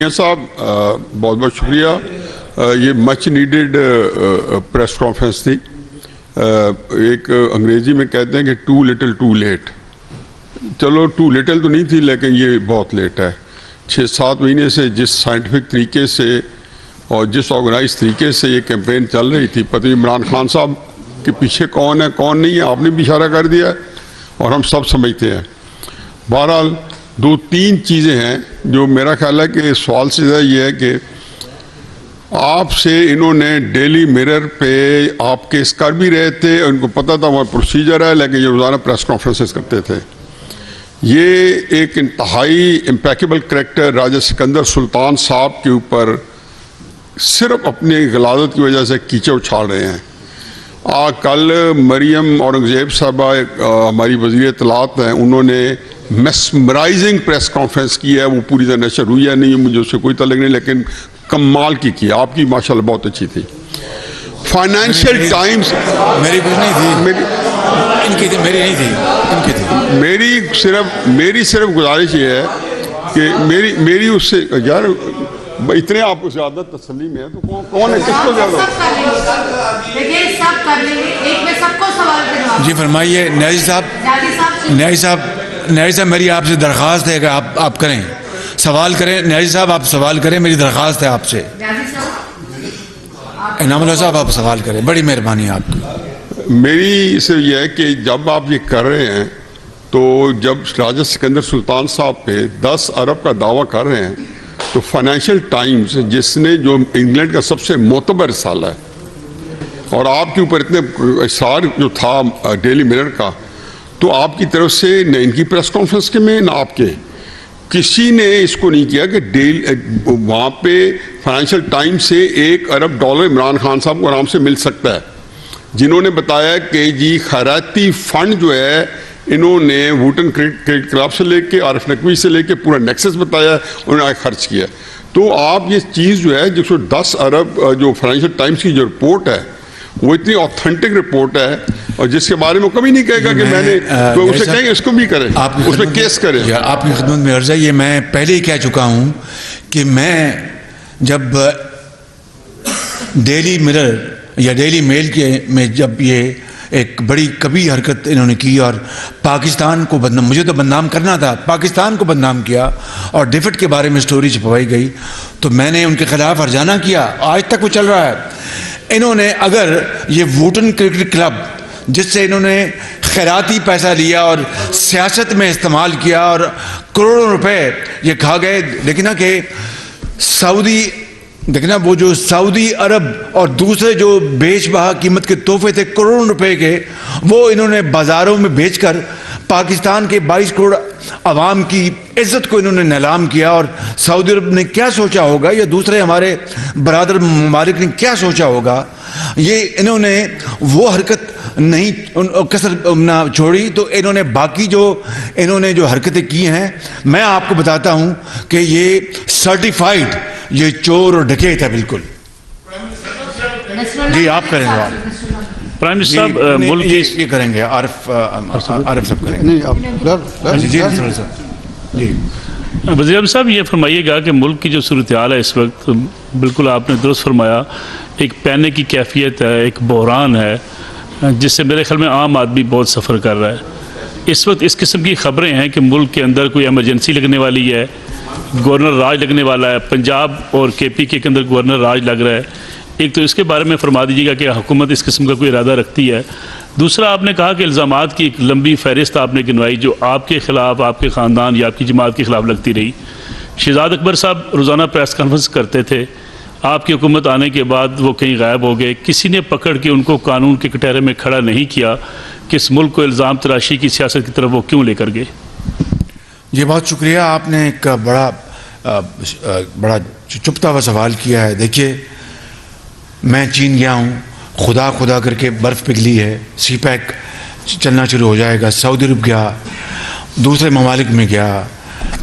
साहब बहुत बहुत शुक्रिया। ये मच नीडेड प्रेस कॉन्फ्रेंस थी। एक अंग्रेजी में कहते हैं कि टू लिटिल टू लेट। चलो टू लिटिल तो नहीं थी, लेकिन ये बहुत लेट है। 6-7 महीने से जिस साइंटिफिक तरीके से और जिस ऑर्गेनाइज तरीके से ये कैंपेन चल रही थी, पता नहीं इमरान खान साहब के पीछे कौन है कौन नहीं है, आपने भी इशारा कर दिया और हम सब समझते हैं। बहरहाल 2-3 चीज़ें हैं जो मेरा ख्याल है कि सवाल से ज़्यादा ये है कि आपसे इन्होंने डेली मिरर पे आप केस कर भी रहे थे, उनको पता था वहाँ प्रोसीजर है, लेकिन ये रोज़ाना प्रेस कॉन्फ्रेंसेस करते थे। ये एक इंतहाई इम्पैकेबल करैक्टर राजा सिकंदर सुल्तान साहब के ऊपर सिर्फ अपनी गलादत की वजह से कीचड़ उछाल रहे हैं। कल मरियम औरंगज़ेब साहबा हमारी वज़ीर इत्तलात हैं, उन्होंने मेस्मराइजिंग प्रेस कॉन्फ्रेंस की है। वो पूरी तरह नशर हुई है नहीं, मुझे उससे कोई तल्लुक़ नहीं, लेकिन कमाल की आपकी माशाल्लाह बहुत अच्छी थी। फाइनेंशियल टाइम्स मेरी कुछ नहीं थी, इनकी थी, मेरी नहीं थी, इनकी थी। मेरी सिर्फ गुजारिश ये है कि मेरी उससे यार इतने आपको ज़्यादा तसल्ली में है तो कौन है, किसको ज़्यादा? जी फरमाइए न्याजी साहब, मेरी आपसे दरख्वास्त है कि आप करें, सवाल करें। न्याजी साहब आप सवाल करें, मेरी दरख्वास्त है आपसे। इनामुल्लाह साहब आप सवाल करें, बड़ी मेहरबानी आपकी। मेरी सिर्फ यह है कि जब आप ये कर रहे हैं तो जब राजा सिकंदर सुल्तान साहब पे 10 अरब का दावा कर रहे हैं तो फाइनेंशियल टाइम्स, जिसने जो इंग्लैंड का सबसे मोतबर रिसाला है, और आपके ऊपर इतने इशार जो था डेली मिरर का, तो आपकी तरफ से न इनकी प्रेस कॉन्फ्रेंस के में न आपके किसी ने इसको नहीं किया कि वहाँ पे फाइनेंशियल टाइम्स से $1 अरब इमरान खान साहब को आराम से मिल सकता है, जिन्होंने बताया कि जी खैराती फंड जो है इन्होंने वुटन क्रिकेट क्लब से लेके आरिफ नकवी से लेके पूरा नेक्सस बताया, उन्होंने खर्च किया। तो आप ये चीज़ जो है जिसको 10 अरब जो फाइनेंशियल टाइम्स की जो रिपोर्ट है वो इतनी ऑथेंटिक रिपोर्ट है, और जिसके बारे में कभी नहीं कहेगा कि मैंने तो उसे कहेंगे इसको भी करें, उसमें केस करें। आपकी खिदमत में अर्ज़ है, ये मैं पहले ही कह चुका हूँ कि मैं जब डेली मिरर या डेली मेल के में जब ये एक बड़ी कभी हरकत इन्होंने की और पाकिस्तान को बदनाम, मुझे तो बदनाम करना था, पाकिस्तान को बदनाम किया और डिफिट के बारे में स्टोरी छपवाई गई, तो मैंने उनके खिलाफ हर्जाना किया। आज तक वो चल रहा है। इन्होंने अगर ये वुटन क्रिकेट क्लब जिससे इन्होंने खैराती पैसा लिया और सियासत में इस्तेमाल किया और करोड़ों रुपए ये खा गए, देखना कि देखना वो जो सऊदी अरब और दूसरे जो बेशबहा कीमत के तोहफे थे करोड़ों रुपए के, वो इन्होंने बाज़ारों में बेचकर पाकिस्तान के 22 करोड़ अवाम की इज्जत को इन्होंने नीलाम किया। और सऊदी अरब ने क्या सोचा होगा या दूसरे हमारे बरादर ममालिक ने क्या सोचा होगा, ये इन्होंने वो हरकत नहीं कसर ना छोड़ी, तो इन्होंने बाकी जो इन्होंने जो हरकतें की हैं, मैं आपको बताता हूं कि ये सर्टिफाइड ये चोर और डकैत है बिल्कुल। जी आप करेंगे प्राइम मिनिस्टर साहब, मुल्क ये करेंगे, आरिफ साहब करेंगे। जी वज़ीर आज़म साहब ये फरमाइएगा कि मुल्क की जो सूरत हाल है इस वक्त, बिल्कुल आपने दुरुस्त फरमाया, एक पैने की कैफियत है, एक बहरान है जिससे मेरे ख्याल में आम आदमी बहुत सफ़र कर रहा है। इस वक्त इस किस्म की ख़बरें हैं कि मुल्क के अंदर कोई एमरजेंसी लगने वाली है, गवर्नर राज लगने वाला है, पंजाब और KPK के अंदर गवर्नर राज लग रहा है। एक तो इसके बारे में फरमा दीजिएगा कि हुकूमत इस किस्म का कोई इरादा रखती है। दूसरा, आपने कहा कि इल्ज़ामात की एक लंबी फहरिस्त आपने गिनवाई जो आपके ख़िलाफ़, आपके ख़ानदान या आपकी जमात के ख़िलाफ़ लगती रही। शहजाद अकबर साहब रोज़ाना प्रेस कॉन्फ्रेंस करते थे, आपकी हुकूमत आने के बाद वो कहीं गायब हो गए, किसी ने पकड़ के उनको कानून के कटहरे में खड़ा नहीं किया कि इस मुल्क को इल्ज़ाम तराशी की सियासत की तरफ वो क्यों लेकर गए। जी बहुत शुक्रिया, आपने एक बड़ा चुपता हुआ सवाल किया है। देखिए मैं चीन गया हूँ, खुदा करके बर्फ़ पिघली है, CPEC चलना शुरू हो जाएगा, सऊदी अरब गया, दूसरे ममालिक में गया,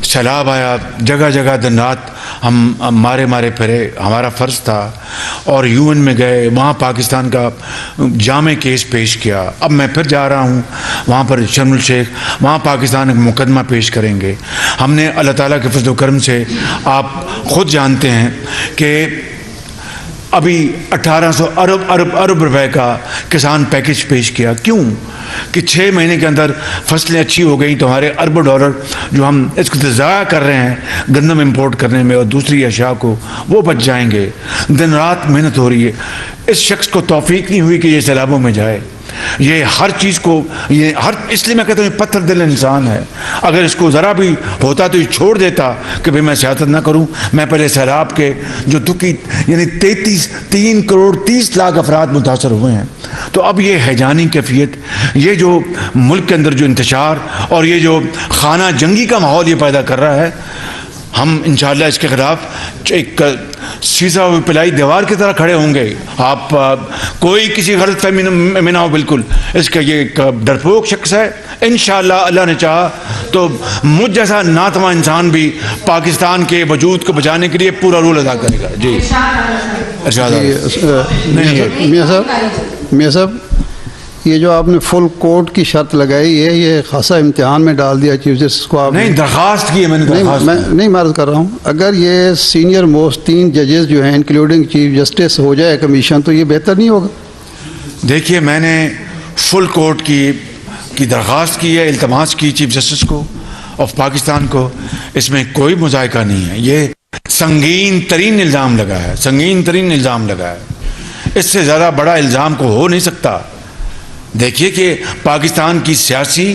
सैलाब आया, जगह जगह दिन रात हम मारे मारे फिरे, हमारा फ़र्ज़ था। और यूएन में गए, वहाँ पाकिस्तान का जामे केस पेश किया। अब मैं फिर जा रहा हूँ वहाँ पर शर्म एल शेख, वहाँ पाकिस्तान एक मुकदमा पेश करेंगे। हमने अल्लाह ताला के फज़ल व करम से, आप ख़ुद जानते हैं कि अभी 1800 अरब रुपए का किसान पैकेज पेश किया। क्यों? कि 6 महीने के अंदर फसलें अच्छी हो गई तो हमारे अरबों डॉलर जो हम इसको ज़ाया कर रहे हैं गंदम इंपोर्ट करने में और दूसरी अशिया को, वो बच जाएंगे। दिन रात मेहनत हो रही है। इस शख्स को तौफीक नहीं हुई कि ये सैलाबों में जाए। ये हर चीज़ को, ये हर, इसलिए मैं कहता हूँ पत्थर दिल इंसान है। अगर इसको ज़रा भी होता तो ये छोड़ देता कि भाई मैं सियासत ना करूँ, मैं पहले सैलाब के जो दुखी यानी 3 करोड़ 30 लाख अफराद मुतासर हुए हैं। तो अब ये हैजानी कैफियत, ये जो मुल्क के अंदर जो इंतशार और ये जो खाना जंगी का माहौल ये पैदा कर रहा है, हम इंशाअल्लाह इसके ख़िलाफ़ एक शीशा पिलाई दीवार की तरह खड़े होंगे। आप कोई किसी गलत फहमी में ना हो, बिल्कुल इसका ये एक डरपोक शख्स है। इंशाअल्लाह अल्लाह ने चाहा तो मुझ जैसा नातवा इंसान भी पाकिस्तान के वजूद को बचाने के लिए पूरा रोल अदा करेगा। जी इरशाद मियां साहब, ये जो आपने फुल कोर्ट की शर्त लगाई है, ये खासा इम्तिहान में डाल दिया चीफ जस्टिस को। आप नहीं, दरख्वास्त की है मैंने। नहीं मैं अर्ज़ कर रहा हूँ, अगर ये सीनियर मोस्ट 3 जजेस जो हैं इंक्लूडिंग चीफ जस्टिस हो जाए कमीशन, तो ये बेहतर नहीं होगा? देखिए, मैंने फुल कोर्ट की दरख्वास्त की है, इल्तमास की चीफ जस्टिस को ऑफ पाकिस्तान को। इसमें कोई मुज़ायका नहीं है। ये संगीन तरीन इल्ज़ाम लगा है, संगीन तरीन इल्ज़ाम लगा है। इससे ज़्यादा बड़ा इल्ज़ाम को हो नहीं सकता। देखिए कि पाकिस्तान की सियासी,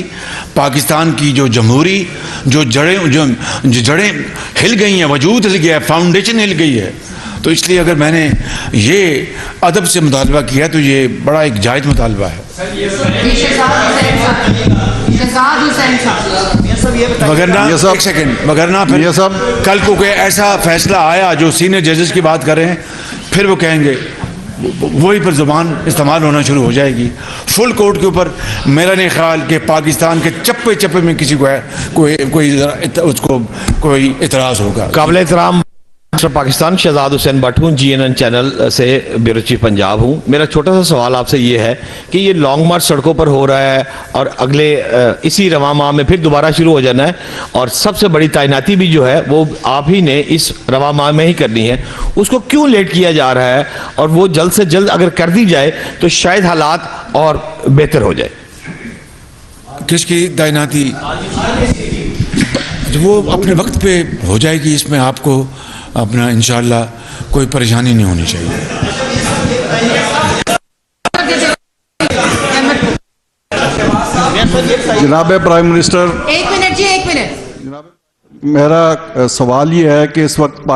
पाकिस्तान की जो जमहूरी जो जड़ें हिल गई हैं, वजूद हिल गया है, फाउंडेशन हिल गई है। तो इसलिए अगर मैंने ये अदब से मुतालबा किया तो ये बड़ा एक जायज़ मुतालबा है। वगरना फिर कल को कोई ऐसा फैसला आया जो सीनियर जजेस की बात करें, फिर वो कहेंगे, वही पर ज़ुबान इस्तेमाल होना शुरू हो जाएगी। फुल कोर्ट के ऊपर मेरा नहीं ख्याल कि पाकिस्तान के चप्पे चप्पे में किसी को उसको कोई इतराज़ होगा। काबिल एहतराम पाकिस्तान शहजाद हुसैन भट्ट हूँ, GNN चैनल से ब्यूरो चीफ पंजाब हूँ। मेरा छोटा सा सवाल आपसे ये है कि ये लॉन्ग मार्च सड़कों पर हो रहा है और अगले इसी रवा माह में फिर दोबारा शुरू हो जाना है, और सबसे बड़ी तैनाती भी जो है वो आप ही ने इस रवा माह में ही करनी है। उसको क्यों लेट किया जा रहा है? और वो जल्द से जल्द अगर कर दी जाए तो शायद हालात और बेहतर हो जाए। किसकी तैनाती? वो अपने वक्त पे हो जाएगी, इसमें आपको अपना इंशाअल्लाह कोई परेशानी नहीं होनी चाहिए। जनाब प्राइम मिनिस्टर, 1 मिनट जी, 1 मिनट। मेरा सवाल ये है कि इस वक्त